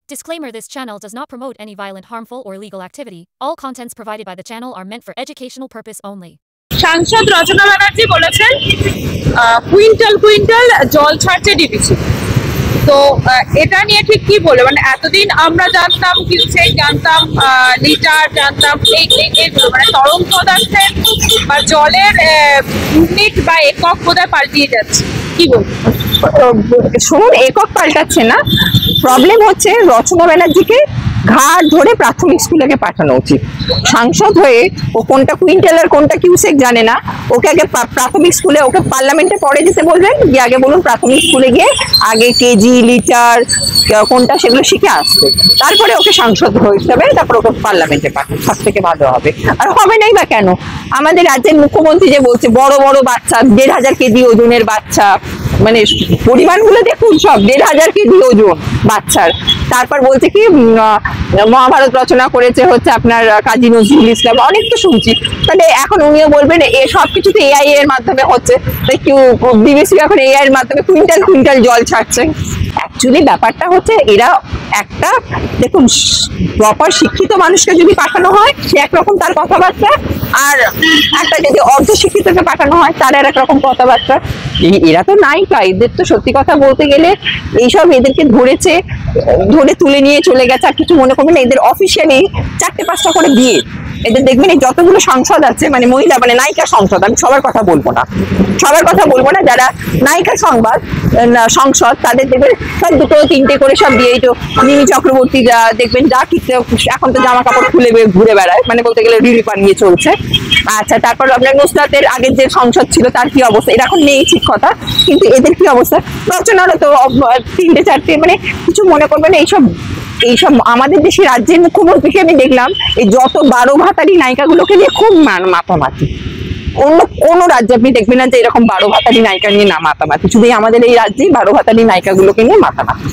Disclaimer: this channel does not promote any violent, harmful, or illegal activity. All contents provided by the channel are meant for educational purpose only. সাংসদ রচনা ব্যানার্জি বলেছেন quintal quintal জল ছাড়ছে DBC. তো এটা নিয়ে ঠিক কি বলে, মানে এতদিন আমরা জানতাম কিউসেক, জানতাম লিটার, জানতাম এইগুলো মানে তরল পদার্থের বা জলের ইউনিট বা একক বোধহয় পাল্টিয়ে যাচ্ছে, কি বলবো? শুনুন, একক পাল্টাচ্ছে না, প্রবলেম হচ্ছে রচনা ব্যানার্জিকে ঘাট ধরে প্রাথমিক স্কুলে পাঠানো উচিত। সাংসদ হয়ে ও কোনটা কুইন্টাল আর কোনটা কিউসেক জানে না, ওকে আগে প্রাথমিক স্কুলে, ওকে পার্লামেন্টে পরে যেতে বলবেন, গিয়ে আগে বলুন প্রাথমিক স্কুলে গিয়ে আগে কেজি লিটার কোনটা সেগুলো শিখে আসতে, তারপরে ওকে সাংসদ হিসাবে তারপর ওকে পার্লামেন্টে পাঠান, সব থেকে ভালো হবে। আর হবে নাই বা কেন? আমাদের রাজ্যের মুখ্যমন্ত্রী যে বলছে বড় বড় বাচ্চা, 1500 কেজি ওজনের বাচ্চা, মানে পরিমাণগুলো দেখুন, সব 1500 কেজি ওজন বাচ্চার। তারপর বলছে কি মহাভারত রচনা করেছে হচ্ছে আপনার কাজী নজরুল ইসলাম, অনেক তো শুনছি। তাহলে এখন উনিও বলবেন এ সবকিছু তো এআই এর মাধ্যমে হচ্ছে, তাই বিবিসি এখন এআই এর মাধ্যমে কুইন্টাল কুইন্টাল জল ছাড়ছে। অ্যাকচুয়ালি ব্যাপারটা হচ্ছে এরা একটা, দেখুন, প্রপার শিক্ষিত মানুষকে যদি পাঠানো হয় সে একরকম তার কথাবার্তা, আর একটা যদি অর্ধ শিক্ষিতকে পাঠানো হয় তার আর একরকম কথাবার্তা। এরা তো নায়িকা, এদের তো সত্যি কথা বলতে গেলে এইসব এদেরকে ধরে তুলে নিয়ে চলে গেছে। আর কিছু মনে করবেন না, এদের অফিসিয়ালি 4-5টা করে বিয়ে। এদের দেখবেন এই যতগুলো সংসদ আছে, মানে মহিলা, মানে নায়িকা সংসদ, আমি সবার কথা বলবো না, যারা নায়িকা সংসদ তাদের দেখবেন সব 2-3টে করে সব বিয়ে। তো মিমি চক্রবর্তী যা দেখবেন, যা কিছু এখন তো জামা কাপড় খুলে ঘুরে বেড়ায়, মানে বলতে গেলে রিল বানিয়ে চলছে। আচ্ছা, তারপর আপনার নুসরাতের আগের যে সংসদ ছিল তার কি অবস্থা, এরা এখন নেই ঠিক কথা, কিন্তু এদের কি অবস্থা? রচনারও তো 3-4টে, মানে কিছু মনে করবেন এইসব আমাদের দেশের রাজ্যের মুখ্যমন্ত্রীকে আমি দেখলাম এই যত 12 ভাতারি নায়িকাগুলোকে নিয়ে খুব মাতামাতি। অন্য কোনো রাজ্যে আপনি দেখবেন না যে এরকম 12 ভাতারি নায়িকা নিয়ে না মাতামাতি, শুধু আমাদের এই রাজ্যেই 12 ভাতারি নায়িকাগুলোকে নিয়ে মাতামাতি।